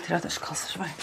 Tirada kalsın ben.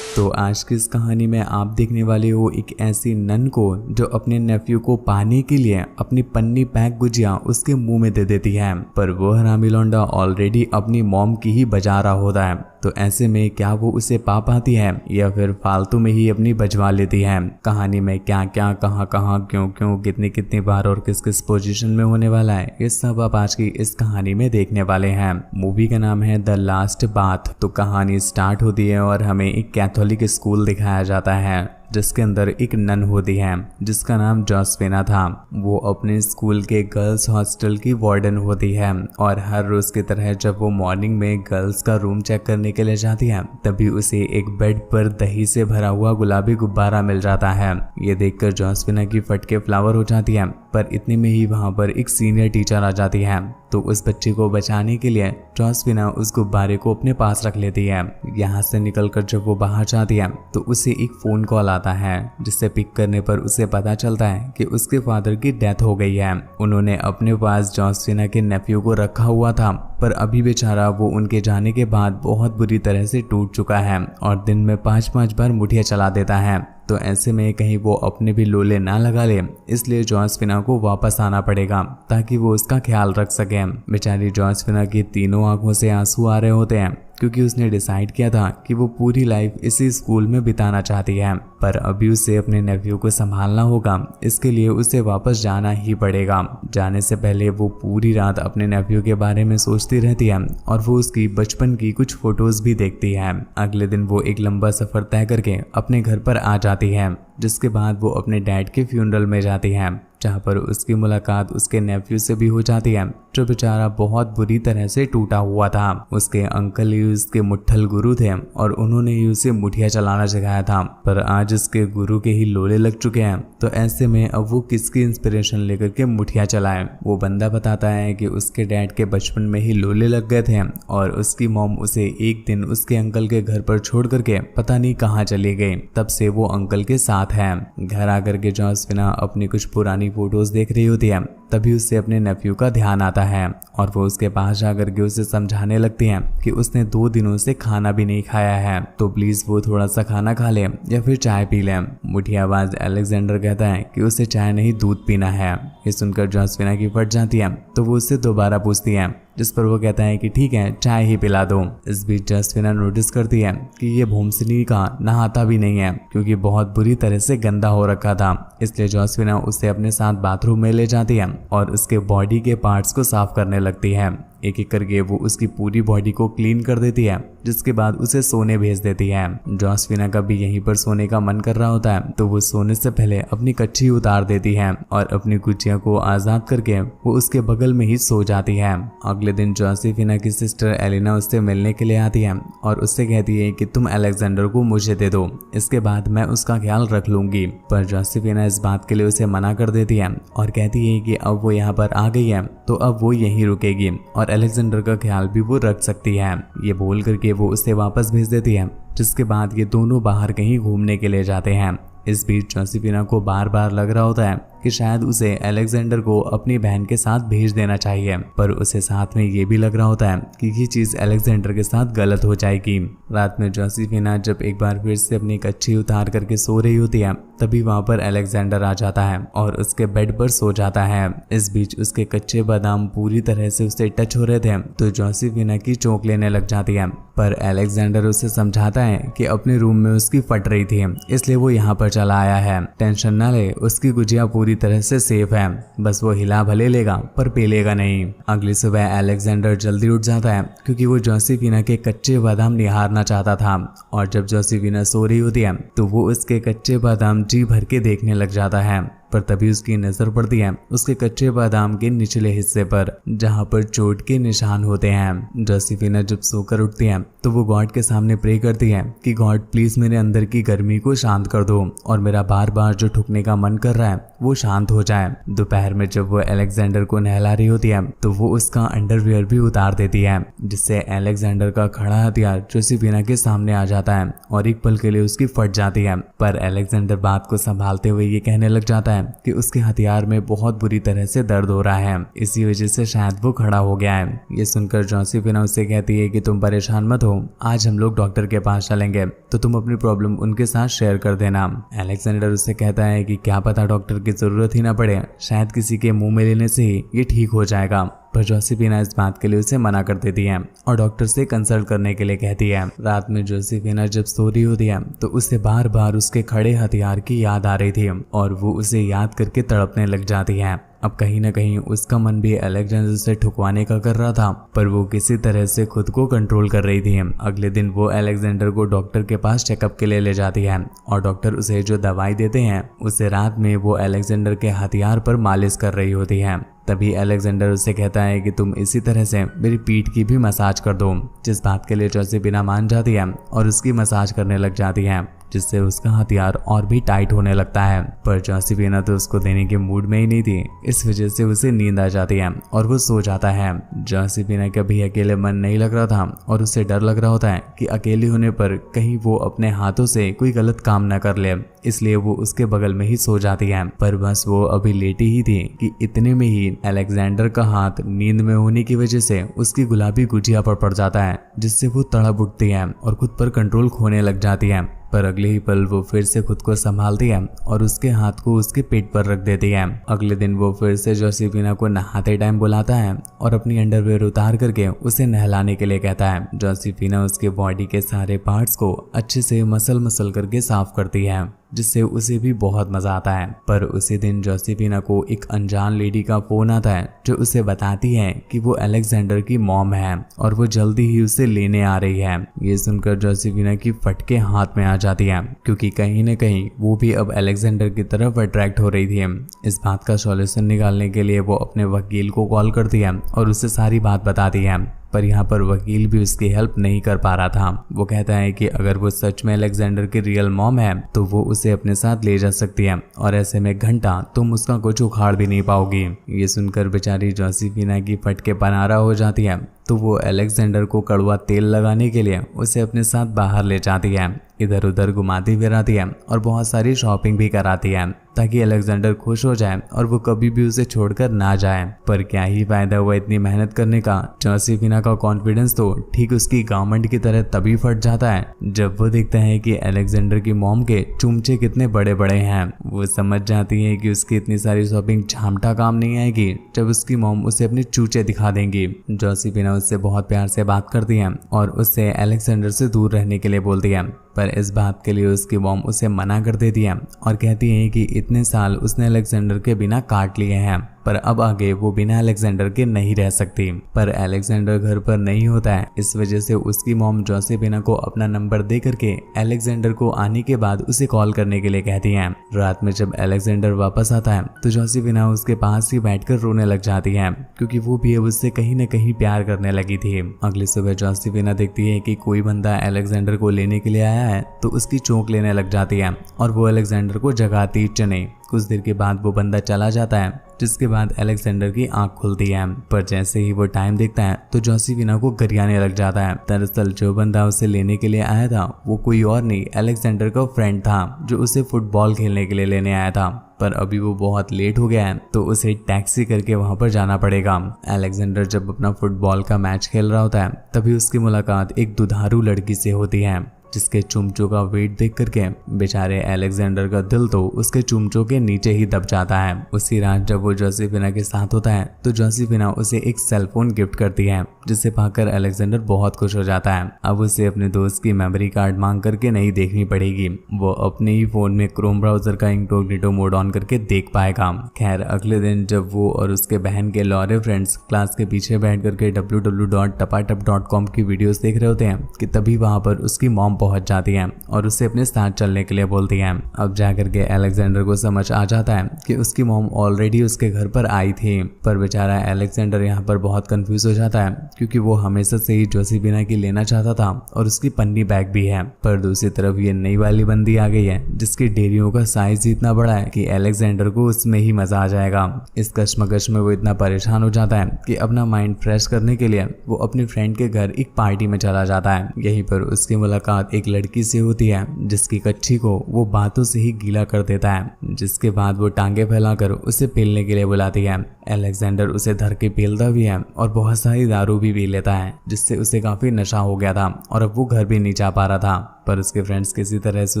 तो आज की इस कहानी में आप देखने वाले हो एक ऐसी नन को जो अपने नेफ्यू को पाने के लिए अपनी पन्नी पैक गुजिया उसके मुंह में दे देती है, पर वो हरामी लौंडा ऑलरेडी अपनी मॉम की ही बजा रहा होता है। तो ऐसे में क्या वो उसे पा पाती है या फिर फालतू में ही अपनी बजवा लेती है। कहानी में क्या क्या कहाँ कहाँ क्यों क्यों कितनी कितनी बार और किस किस पोजीशन में होने वाला है, ये सब आप आज की इस कहानी में देखने वाले हैं। मूवी का नाम है द लास्ट बाथ। तो कहानी स्टार्ट होती है और हमें एक कैथोलिक स्कूल दिखाया जाता है जिसके अंदर एक नन होती है जिसका नाम जोसेफिना था। वो अपने स्कूल के गर्ल्स हॉस्टल की वार्डन होती है और हर रोज की तरह जब वो मॉर्निंग में गर्ल्स का रूम चेक करने के लिए जाती है तभी उसे एक बेड पर दही से भरा हुआ गुलाबी गुब्बारा मिल जाता है। ये देखकर जोसेफिना की फटके फ्लावर हो जाती है, पर इतने में ही वहां पर एक सीनियर टीचर आ जाती है। तो उस बच्चे को बचाने के लिए जोसेफिना उस गुब्बारे को अपने पास रख लेती है। यहाँ से निकलकर जब वो बाहर जाती है तो उसे एक फोन कॉल आता है जिससे पिक करने पर उसे पता चलता है कि उसके फादर की डेथ हो गई है। उन्होंने अपने पास जोसेफिना के नेफ्यू को रखा हुआ था, पर अभी बेचारा वो उनके जाने के बाद बहुत बुरी तरह से टूट चुका है और दिन में 5-5 बार मुठिया चला देता है। तो ऐसे में कहीं वो अपने भी लोले ना लगा ले, इसलिए जोसेफिना को वापस आना पड़ेगा ताकि वो उसका ख्याल रख सके। बेचारी जोसेफिना की तीनों आंखों से आंसू आ रहे होते हैं क्योंकि उसने डिसाइड किया था कि वो पूरी लाइफ इसी स्कूल में बिताना चाहती है, पर अभी उसे अपने नेफ्यू को संभालना होगा। इसके लिए उसे वापस जाना ही पड़ेगा। जाने से पहले वो पूरी रात अपने नेफ्यू के बारे में सोचती रहती है और वो उसकी बचपन की कुछ फोटोज भी देखती है। अगले दिन वो एक लंबा सफर तय करके अपने घर पर आ जाती है, जिसके बाद वो अपने डैड के फ्यूनरल में जाती है जहाँ पर उसकी मुलाकात उसके नेफ्यू से भी हो जाती है जो बेचारा बहुत बुरी तरह से टूटा हुआ था। उसके अंकल ही उसके मुट्ठल गुरु थे और उन्होंने ही उसे मुठिया चलाना सिखाया था, पर आज उसके गुरु के ही लोले लग चुके हैं। तो ऐसे में अब वो किसकी इंस्पिरेशन लेकर के मुठिया चलाए। वो बंदा बताता है कि उसके डैड के बचपन में ही लोले लग गए थे और उसकी मॉम उसे एक दिन उसके अंकल के घर पर छोड़ करके पता नहीं कहाँ चली गई। तब से वो अंकल के साथ है। घर आकर के जोसेफिना अपनी कुछ पुरानी फोटोज देख रही होती है, तभी उससे अपने नेफ्यू का ध्यान आता है और वो उसके पास जाकर के उसे समझाने लगती है कि उसने 2 दिनों से खाना भी नहीं खाया है, तो प्लीज वो थोड़ा सा खाना खा ले या फिर चाय पी ले। मुठियाबाज अलेक्जेंडर कहता है कि उसे चाय नहीं दूध पीना है। ये सुनकर जोसेफिना की फट जाती है, तो वो उससे दोबारा पूछती है, जिस पर वो कहता है कि ठीक है चाय ही पिला दो। इस बीच जोसेफिना नोटिस करती है कि ये भोमसनी का नहाता भी नहीं है क्योंकि बहुत बुरी तरह से गंदा हो रखा था। इसलिए जोसेफिना उसे अपने साथ बाथरूम में ले जाती है और उसके बॉडी के पार्ट्स को साफ करने लगती है। एक एक करके वो उसकी पूरी बॉडी को क्लीन कर देती है, जिसके बाद उसे सोने भेज देती है। जोसेफिना का भी यहीं पर सोने का मन कर रहा होता है, तो वो सोने से पहले अपनी कच्छी उतार देती है और अपनी गुजिया को आजाद करके वो उसके बगल में ही सो जाती है। अगले दिन जोसेफिना की सिस्टर एलिना उससे मिलने के लिए आती है और उससे कहती है कि तुम अलेक्जेंडर को मुझे दे दो, इसके बाद मैं उसका ख्याल रख लूंगी। पर जोसेफिना इस बात के लिए उसे मना कर देती है और कहती है कि अब वो यहाँ पर आ गई है तो अब वो यहीं रुकेगी और अलेक्जेंडर का ख्याल भी वो रख सकती है। ये बोल करके वो उसे वापस भेज देती है, जिसके बाद ये दोनों बाहर कहीं घूमने के लिए जाते हैं। इस बीच जोसेफिना को बार बार लग रहा होता है कि शायद उसे अलेक्जेंडर को अपनी बहन के साथ भेज देना चाहिए, पर उसे साथ में ये भी लग रहा होता है कि ये चीज अलेक्जेंडर के साथ गलत हो जाएगी। रात में जोसेफिना जब एक बार फिर से अपनी कच्छी उतार करके सो रही होती है, तभी वहां पर अलेक्जेंडर आ जाता है और उसके बेड पर सो जाता है। इस बीच उसके कच्चे बादाम पूरी तरह से उससे टच हो रहे थे, तो जोसेफिना की चोंक लेने लग जाती है, पर अलेक्जेंडर उसे समझाता है कि अपने रूम में उसकी फट रही थी, इसलिए वो यहाँ पर चला आया है। टेंशन ना ले, उसकी गुजिया पूरी तरह से सेफ है, बस वो हिला भले लेगा पर पेलेगा नहीं। अगली सुबह अलेक्जेंडर जल्दी उठ जाता है क्योंकि वो जोसेफिना के कच्चे बादाम निहारना चाहता था, और जब जोसेफिना सो रही होती है तो वो उसके कच्चे बादाम जी भर के देखने लग जाता है। पर तभी उसकी नजर पड़ती है उसके कच्चे बादाम के निचले हिस्से पर, जहां पर चोट के निशान होते हैं। जोसेफिना जब सोकर उठती है तो वो गॉड के सामने प्रे करती है कि गॉड प्लीज मेरे अंदर की गर्मी को शांत कर दो और मेरा बार बार जो ठुकने का मन कर रहा है वो शांत हो जाए। दोपहर में जब वो अलेक्जेंडर को नहला रही होती है तो वो उसका अंडरवियर भी उतार देती है, जिससे अलेक्जेंडर का खड़ा हथियार जोसेफिना के सामने आ जाता है और एक पल के लिए उसकी फट जाती है। पर अलेक्जेंडर बात को संभालते हुए ये कहने लग जाता है है कि उसके हथियार में बहुत बुरी तरह से दर्द हो रहा है, इसी वजह से शायद वो खड़ा हो गया है। ये सुनकर जोसेफिना उससे कहती है कि तुम परेशान मत हो, आज हम लोग डॉक्टर के पास चलेंगे तो तुम अपनी प्रॉब्लम उनके साथ शेयर कर देना। अलेक्जेंडर उससे कहता है कि क्या पता डॉक्टर की जरूरत ही ना पड़े, शायद किसी के मुंह में लेने से ही ये ठीक हो जाएगा। पर जोसेफिना इस बात के लिए उसे मना कर देती है और डॉक्टर से कंसल्ट करने के लिए कहती है। रात में जोसेफिना जब सो रही होती है तो उसे बार बार उसके खड़े हथियार की याद आ रही थी और वो उसे याद करके तड़पने लग जाती है। अब कहीं ना कहीं उसका मन भी अलेक्जेंडर से ठुकवाने का कर रहा था, पर वो किसी तरह से खुद को कंट्रोल कर रही थी। अगले दिन वो अलेक्जेंडर को डॉक्टर के पास चेकअप के लिए ले जाती है और डॉक्टर उसे जो दवाई देते हैं उसे रात में वो अलेक्जेंडर के हथियार पर मालिश कर रही होती है। तभी अलेक्जेंडर उससे कहता है कि तुम इसी तरह से मेरी पीठ की भी मसाज कर दो, जिस बात के लिए जोसेफिना मान जाती है और उसकी मसाज करने लग जाती है, जिससे उसका हथियार और भी टाइट होने लगता है। पर जोसेफिना तो उसको देने के मूड में ही नहीं थी, इस वजह से उसे नींद आ जाती है और वो सो जाता है। जोसेफिना का भी अकेले मन नहीं लग रहा था और उसे डर लग रहा होता है कि अकेले होने पर कहीं वो अपने हाथों से कोई गलत काम न कर ले, इसलिए वो उसके बगल में ही सो जाती है। पर बस वो अभी लेटी ही थी कि इतने में ही अलेक्जेंडर का हाथ नींद में होने की वजह से उसकी गुलाबी गुजिया पर पड़ जाता है, जिससे वो तड़प उठती है और खुद पर कंट्रोल खोने लग जाती है। पर अगले ही पल वो फिर से खुद को संभालती है और उसके हाथ को उसके पेट पर रख देती है। अगले दिन वो फिर से जोसेफिना को नहाते टाइम बुलाता है और अपनी अंडरवेयर उतार करके उसे नहलाने के लिए कहता है। जोसेफिना उसके बॉडी के सारे पार्ट्स को अच्छे से मसल करके साफ करती है, जिससे उसे भी बहुत मजा आता है। पर उसी दिन जोसेफिना को एक अनजान लेडी का फोन आता है जो उसे बताती है कि वो अलेक्जेंडर की मॉम है और वो जल्दी ही उसे लेने आ रही है। ये सुनकर जोसेफिना की फटके हाथ में आ जाती है, क्योंकि कहीं न कहीं वो भी अब अलेक्जेंडर की तरफ अट्रैक्ट हो रही थी। इस बात का सॉल्यूशन निकालने के लिए वो अपने वकील को कॉल करती है और उसे सारी बात बताती है। पर यहाँ पर वकील भी उसकी हेल्प नहीं कर पा रहा था। वो कहता है कि अगर वो सच में अलेक्जेंडर की रियल मॉम है तो वो उसे अपने साथ ले जा सकती है और ऐसे में घंटा तुम उसका कुछ उखाड़ भी नहीं पाओगी। ये सुनकर बेचारी जोसेफिना की फटके पनारा हो जाती है, तो वो अलेक्जेंडर को कड़वा तेल लगाने के लिए उसे अपने साथ बाहर ले जाती है, इधर उधर घुमाती फिराती है और बहुत सारी शॉपिंग भी कराती है ताकि अलेक्जेंडर खुश हो जाए और वो कभी भी उसे छोड़कर ना जाए। पर क्या ही फायदा हुआ इतनी मेहनत करने का। जोसेफिना का कॉन्फिडेंस तो ठीक उसकी गारमेंट की तरह तभी फट जाता है जब वो देखता है कि अलेक्जेंडर की मॉम के चुमचे कितने बड़े बड़े हैं। वो समझ जाती है कि उसकी इतनी सारी शॉपिंग झामटा काम नहीं आएगी जब उसकी मॉम उसे अपने चूचे दिखा देंगी। जोसेफिना उससे बहुत प्यार से बात करती है और उससे अलेक्जेंडर से दूर रहने के लिए बोलती है, पर इस बात के लिए उसकी मॉम उसे मना कर देती है और कहती है कि इतने साल उसने अलेक्जेंडर के बिना काट लिए हैं, पर अब आगे वो बिना अलेक्जेंडर के नहीं रह सकती। पर अलेक्जेंडर घर पर नहीं होता है, इस वजह से उसकी मॉम जोसेफिना को अपना नंबर दे करके अलेक्जेंडर को आने के बाद उसे कॉल करने के लिए कहती है। रात में जब अलेक्जेंडर वापस आता है तो जोसेफिना उसके पास ही बैठकर रोने लग जाती है, क्योंकि वो भी अब उससे कहीं न कहीं प्यार करने लगी थी। अगली सुबह जोसेफिना देखती है कि कोई बंदा अलेक्जेंडर को लेने के लिए आया है, तो उसकी चौंक लेने लग जाती है और वो अलेक्जेंडर को जगाती चने। कुछ देर के बाद वो बंदा चला जाता है, जिसके बाद अलेक्जेंडर की आंख खुलती है। पर जैसे ही वो टाइम देखता है तो जोसेफिना को गरियाने लग जाता है। दरअसल जो बंदा उसे लेने के लिए आया था वो कोई और नहीं, अलेक्जेंडर का फ्रेंड था जो उसे फुटबॉल खेलने के लिए लेने आया था। पर अभी वो बहुत लेट हो गया है तो उसे टैक्सी करके वहां पर जाना पड़ेगा। अलेक्जेंडर जब अपना फुटबॉल का मैच खेल रहा होता है तभी उसकी मुलाकात एक दुधारू लड़की से होती है, जिसके चुमचों का वेट देख करके बेचारे अलेक्जेंडर का दिल तो उसके चुमचों के नीचे ही दब जाता है। उसी रात जब वो जोसेफिना के साथ होता है तो जोसेफिना उसे एक सेलफोन गिफ्ट करती है, जिसे पाकर अलेक्जेंडर बहुत खुश हो जाता है। अब उसे अपने दोस्त की मेमोरी कार्ड मांग करके नहीं देखनी पड़ेगी, वो अपने ही फोन में क्रोम ब्राउजर का इनकॉग्निटो मोड ऑन करके देख पाएगा। खैर अगले दिन जब वो और उसके बहन के लॉरे फ्रेंड्स क्लास के पीछे बैठ करके www.tapatap.com की वीडियोस देख रहे होते हैं कि तभी वहां पर उसकी मॉम पहुंच जाती है और उससे अपने साथ चलने के लिए बोलती है। अब जाकर के अलेक्जेंडर को समझ आ जाता है कि उसकी मॉम ऑलरेडी उसके घर पर आई थी। पर बेचारा अलेक्जेंडर यहाँ पर बहुत कंफ्यूज हो जाता है, क्योंकि वो हमेशा से ही जोसेफिना की लेना चाहता था और उसकी पन्नी बैग भी है। पर दूसरी तरफ ये नई वाली बंदी आ गई है जिसकी डेरियों का साइज इतना बड़ा है कि अलेक्जेंडर को उसमें ही मजा आ जाएगा। इस कश्मकश में वो इतना परेशान हो जाता है कि अपना माइंड फ्रेश करने के लिए वो अपनी फ्रेंड के घर एक पार्टी में चला जाता है। यहीं पर उसकी मुलाकात मुलाकात एक लड़की से होती है जिसकी कच्ची को वो बातों से ही गीला कर देता है, जिसके बाद वो टांगे फैलाकर उसे पेलने के लिए बुलाती है। अलेक्जेंडर उसे धर के पेलता भी है और बहुत सारी दारू भी पी लेता है, जिससे उसे काफी नशा हो गया था और अब वो घर भी नहीं जा पा रहा था। पर उसके फ्रेंड्स किसी तरह से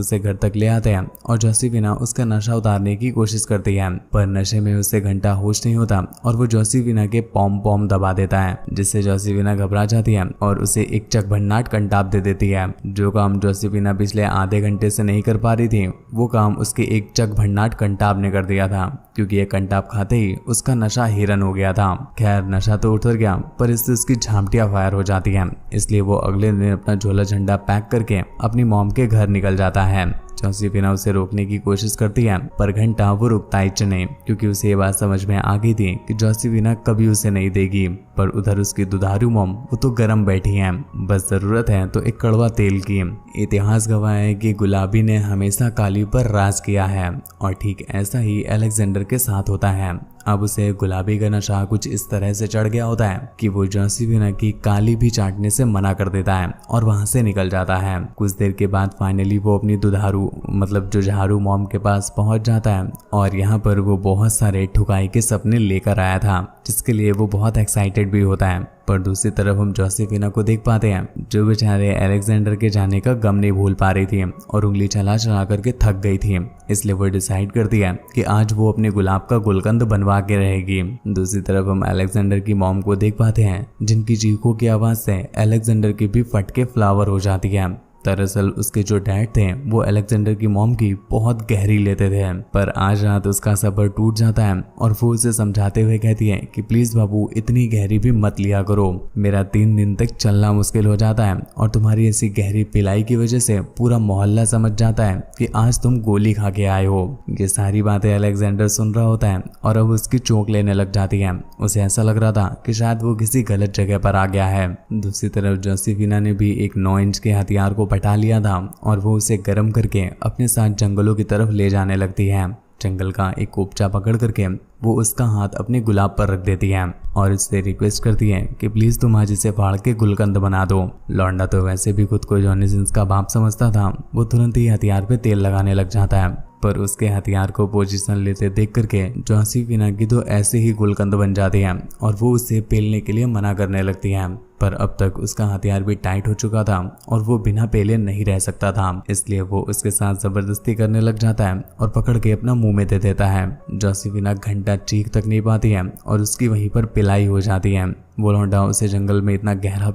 उसे घर तक ले आते हैं और जोसेफिना उसका नशा उतारने की कोशिश करती है, पर नशे में उसे घंटा होश नहीं होता और वो जोसेफिना के पॉम पॉम दबा देता है, जिससे जोसेफिना घबरा जाती है और उसे एक चकभन्नाट कंटाप दे देती है। जो काम जोसेफिना पिछले आधे घंटे से नहीं कर पा रही थी, वो काम उसके एक चकभन्नाट कंटाप ने कर दिया था, क्योंकि ये कंटाप खाते ही उसका नशा हिरन हो गया था। खैर नशा तो उतर गया, पर इससे उसकी झांपटियां फायर हो जाती हैं, इसलिए वो अगले दिन अपना झोला झंडा पैक करके अपनी मॉम के घर निकल जाता है। जोसेफिना उसे रोकने की कोशिश करती है, पर घंटा वो रुकता ही नहीं, क्योंकि उसे ये बात समझ में आ गई थी कि जोसेफिना कभी उसे नहीं देगी। पर उधर उसकी दुधारू मॉम वो तो गरम बैठी है, बस जरूरत है तो एक कड़वा तेल की। इतिहास गवाह है कि गुलाबी ने हमेशा काली पर राज किया है, और ठीक ऐसा ही अलेक्जेंडर के साथ होता है। अब उसे गुलाबी का नशा कुछ इस तरह से चढ़ गया होता है कि वो जोसेफिना की काली भी चाटने से मना कर देता है और वहां से निकल जाता है। कुछ देर के बाद फाइनली वो अपनी दुधारू मतलब जुझारू मॉम के पास पहुंच जाता है, और यहाँ पर वो बहुत सारे ठुकाई के सपने लेकर आया था, जिसके लिए वो बहुत एक्साइटेड भी होता है। पर दूसरी तरफ हम जोसेफिना को देख पाते हैं, जो बेचारे अलेक्जेंडर के जाने का गम नहीं भूल पा रही थी और उंगली चला चला करके थक गई थी, इसलिए वो डिसाइड करती है कि आज वो अपने गुलाब का गुलकंद बनवा के रहेगी। दूसरी तरफ हम अलेक्जेंडर की मॉम को देख पाते हैं, जिनकी चीखों की आवाज से अलेक्जेंडर की भी फटके फ्लावर हो जाती है। दरअसल उसके जो डैड थे वो अलेक्जेंडर की मॉम की बहुत गहरी लेते थे, पर आज रात उसका सब्र टूट जाता है और वो उसे समझाते हुए कहती है कि प्लीज बाबू इतनी गहरी भी मत लिया करो, मेरा 3 दिन तक चलना मुश्किल हो जाता है और तुम्हारी ऐसी गहरी पिलाई की वजह से पूरा मोहल्ला समझ जाता है कि आज तुम गोली खा के आए हो। ये सारी बातें अलेक्जेंडर सुन रहा होता है और अब उसकी चोंक लेने लग जाती है। उसे ऐसा लग रहा था कि शायद वो किसी गलत जगह पर आ गया है। दूसरी तरफ जोसेफिना ने भी एक 9 इंच के हथियार को हटा लिया था और वो उसे गर्म करके अपने साथ जंगलों की तरफ ले जाने लगती है। जंगल का एक कोपचा पकड़ करके वो उसका हाथ अपने गुलाब पर रख देती है और उससे रिक्वेस्ट करती है कि प्लीज तुम आज इसे फाड़ के गुलकंद बना दो। लौंडा तो वैसे भी खुद को जॉनी सिंस का बाप समझता था, वो तुरंत ही हथियार पे तेल लगाने लग जाता है, पर उसके हथियार को पोजीशन लेते देख करके जोसेफिना की तो ऐसे ही गुलकंद बन जाती है और वो उसे पेलने के लिए मना करने लगती है। पर अब तक उसका हथियार भी टाइट हो चुका था और वो बिना पेले नहीं रह सकता था, इसलिए वो उसके साथ जबरदस्ती करने लग जाता है और पकड़ के अपना मुंह में दे देता है। जोसेफिना घंटा चीख तक नहीं पाती है और उसकी वहीं पर पिलाई हो जाती है। वो लौंडा उसे जंगल में इतना गहरा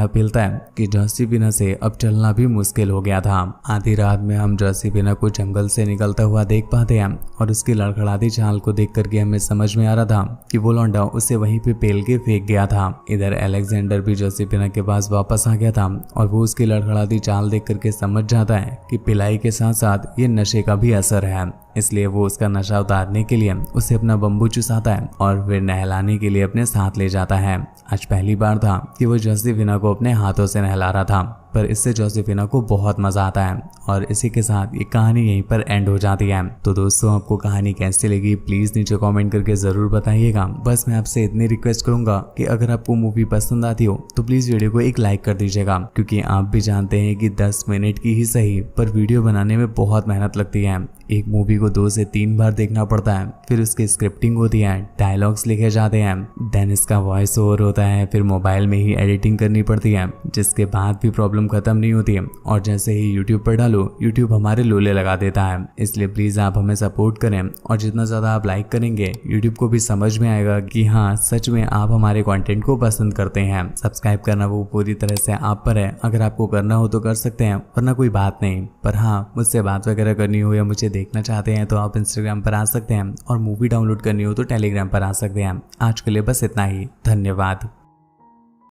पेलता है कि जोसेफिना से अब चलना भी मुश्किल हो गया था। आधी रात में हम जोसेफिना को जंगल से निकलता हुआ देख पाते हैं और उसकी लड़खड़ाती चाल को देख करके हमें समझ में आ रहा था कि वो लौंडा उसे वहीं पे पेल के फेंक गया था। इधर अलेक्जेंडर भी जोसेफिना के पास वापस आ गया था और वो उसकी लड़खड़ाती चाल देख करके समझ जाता है कि पिलाई के साथ साथ ये नशे का भी असर है, इसलिए वो उसका नशा उतारने के लिए उसे अपना बम्बू चुसाता है और फिर नहलाने के लिए अपने साथ ले जाता है। आज पहली बार था कि वो जोसेफिना को अपने हाथों से नहला रहा था, पर इससे जोसेफिना को बहुत मजा आता है और इसी के साथ ये कहानी यहीं पर एंड हो जाती है। तो दोस्तों आपको कहानी कैसी लगी प्लीज नीचे कमेंट करके जरूर बताइएगा। बस मैं आपसे इतनी रिक्वेस्ट करूंगा कि अगर आपको मूवी पसंद आती हो तो प्लीज वीडियो को एक लाइक कर दीजिएगा, क्योंकि आप भी जानते हैं कि 10 मिनट की ही सही पर वीडियो बनाने में बहुत मेहनत लगती है। एक मूवी को 2 से 3 बार देखना पड़ता है, फिर उसकी स्क्रिप्टिंग होती है, डायलॉग्स लिखे जाते हैं, देन इसका वॉइस ओवर होता है, फिर मोबाइल में ही एडिटिंग करनी पड़ती है, जिसके बाद भी प्रॉब्लम खत्म नहीं होती है और जैसे ही यूट्यूब पर डालो यूट्यूब हमारे लोले लगा देता है। इसलिए प्लीज आप हमें सपोर्ट करें और जितना ज्यादा आप लाइक करेंगे यूट्यूब को भी समझ में आएगा कि हाँ सच में आप हमारे कंटेंट को पसंद करते हैं। सब्सक्राइब करना वो पूरी तरह से आप पर है, अगर आपको करना हो तो कर सकते हैं वरना कोई बात नहीं। पर हाँ मुझसे बात वगैरह करनी हो या मुझे देखना चाहते हैं तो आप इंस्टाग्राम पर आ सकते हैं और मूवी डाउनलोड करनी हो तो टेलीग्राम पर आ सकते हैं। आज के लिए बस इतना ही, धन्यवाद।